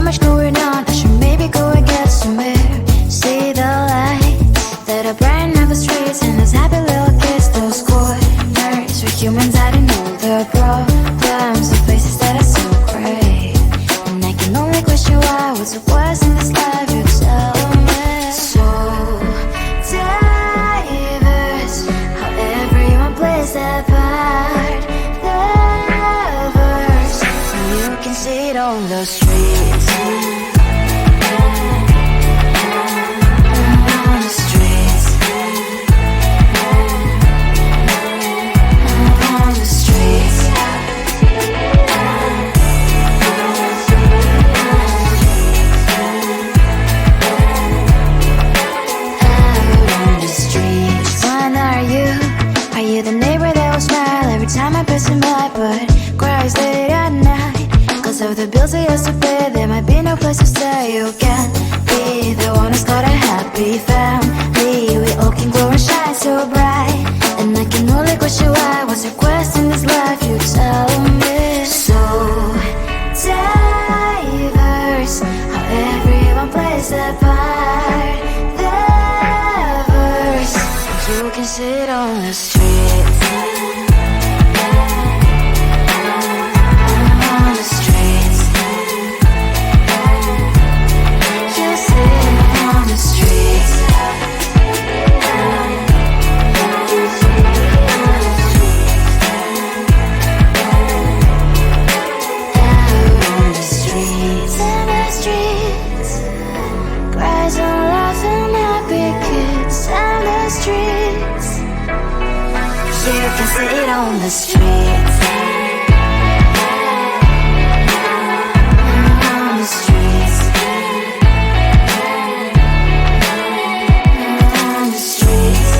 much going on, I should maybe go and get some air. See the lights that are brighten up the streets, and those happy little kids, those corners where humans hiding all their problems, the places that are so great. And I can only question why, what's the worst in this life, you tell me. So diverse, how everyone plays their part. Lovers, and you can see it on the streets. On the streets. On the streets. Are you the neighbor that will smile every time I pass him by, but cries late at night? Cause of the bills I used to pay, there might be no place to stay. You can be the one who's got a happy family. We all can glow and shine so bright, and I can only question why, what's your quest in this life, you tell me. So diverse, how everyone plays their part. Lovers, you can sit on the streets. On the streets. You sit on the streets. On the streets. In the streets. Cries and laughing happy kids. On the streets. You can sit on the streets. On the streets. On the streets.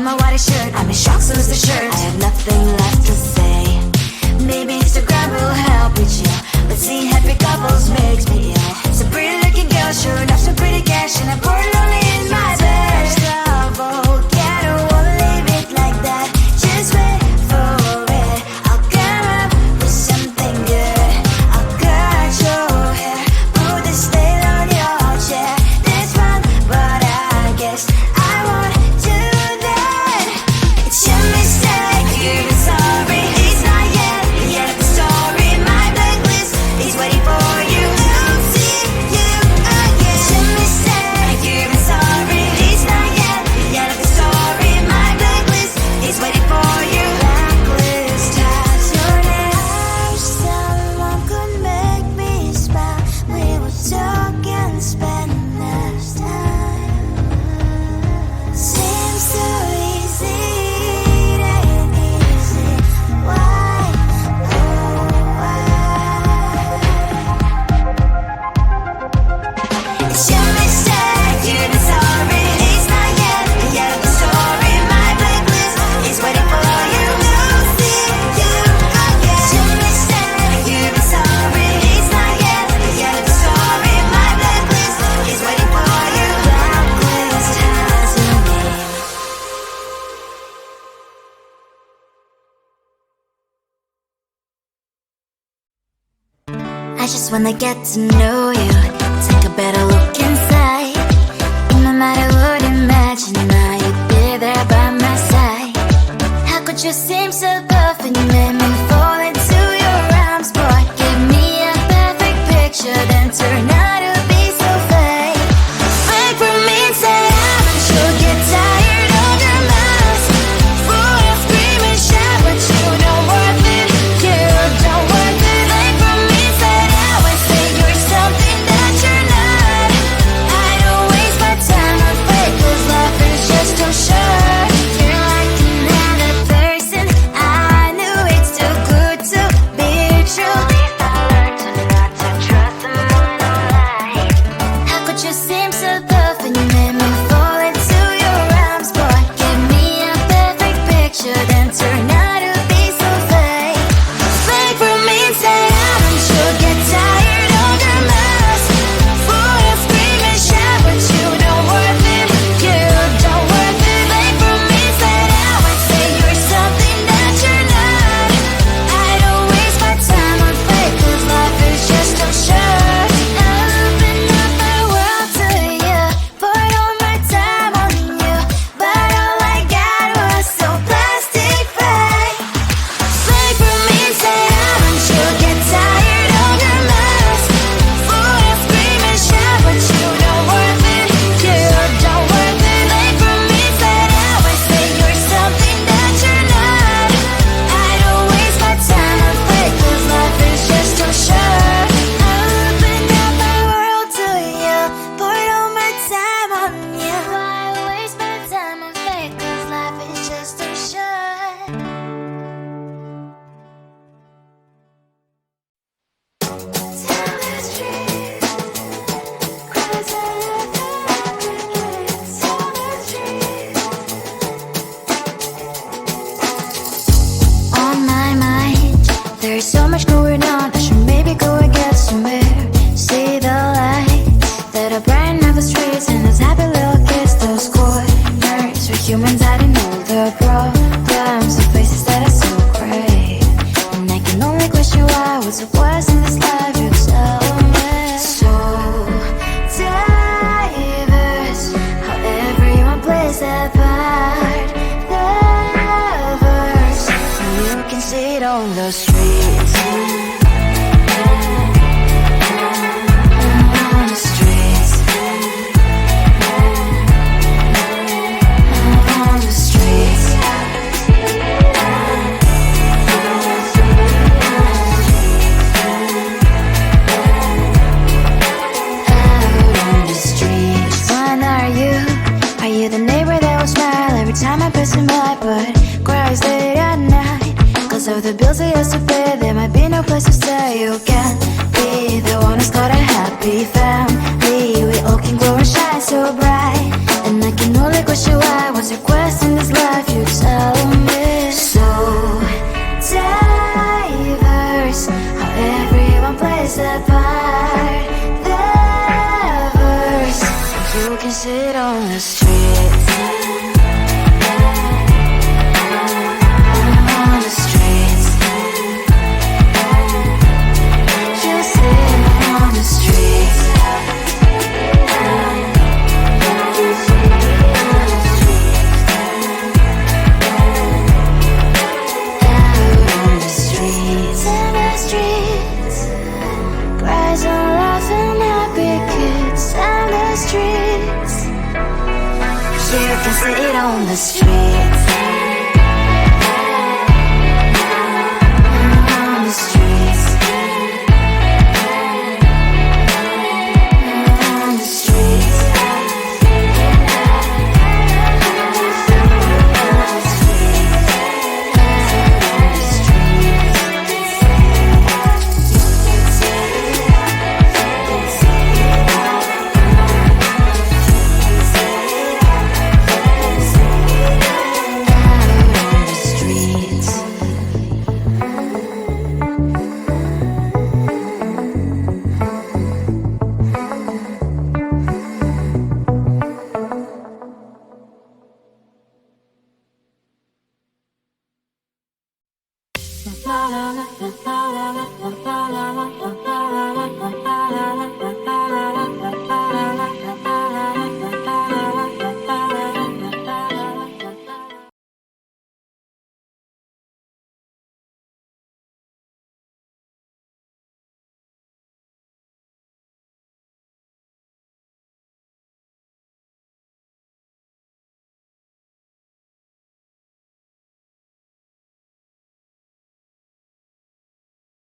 my white shirt. I'm in shock, so is the shirt. I have nothing left to say. Maybe Instagram will help me chill, but seeing happy couples makes me ill. Some pretty looking girl showing off some pretty cash, and I'm bored lonely in my bed. Trouble, yeah, I don't wanna leave it like that. Just wait for it. I'll come up with something good. I'll cut your hair, put the stain on your chair. This fun, but I guess I won't do that. It's your mistake, you're sorry. It's not yet the end of the story. My blacklist is waiting for you to see you again. It's your mistake, you're sorry. It's not yet the end of the story. My blacklist is waiting for you. Blacklist has your name. I wish someone could make me smile. We would talk and spend less time. Seems so easy, it ain't easy. Why, oh why? It's your mistake, you're sorry. It's not yet the end of the story. My blacklist is waiting for you to see you again. It's your mistake, you're sorry. It's not yet the end of the story. My blacklist is waiting for you. Blacklist has your name. I just wanna get to know you, take a better look inside. No matter what, imagine now you'd be there by my side. How could you seem so perfect, made me fall into your arms, boy? Give me a perfect picture, then turn out to be so fake. Fake for me, say I'm sure get tired of your mask. Full of scream and shout, but you don't worth it. You don't worth it. Fake for me, say I say you're something that you're not. I don't waste my time on fake, 'cause life is just too short. You're like another person. I knew it's too good to be true. I learned to not to trust someone online. How could you seem so perfect, you made me fall into your arms, boy? Give me a perfect picture, then turn out to be so fake. Fake for me, say I'm sure get tired of your mask. Full of scream and shout, but you don't worth it. You don't worth it. Fake for me, say you're something that you're not. I don't waste my time on fake, 'cause life is just too short. I open up my world to you, poured all my time on you, but all I got was so plastic fake. Fake for me, say I'm sure get tired of your mask. Full of scream and shout, but you don't worth it. You don't worth it. Fake for me, say you're something that you're not. I don't waste my time on fake, 'cause life is just too short. I opened up my world to you, poured all my time on you. Why waste my time on fake, 'cause life is just too short. Tell the truth, 'cause I love everything. Tell the truth. On my mind, there's so much going on. I should maybe go and get somewhere. See the lights that are bright up the streets, and those happy little kids, those corners where humans hiding all their problems, the faces that are so gray. And I can only question why. What's the worst in this life? You tell me. It's that part, that verse. You can sit on the streets, on the streets. You sit on the streets. You can sit on the streets.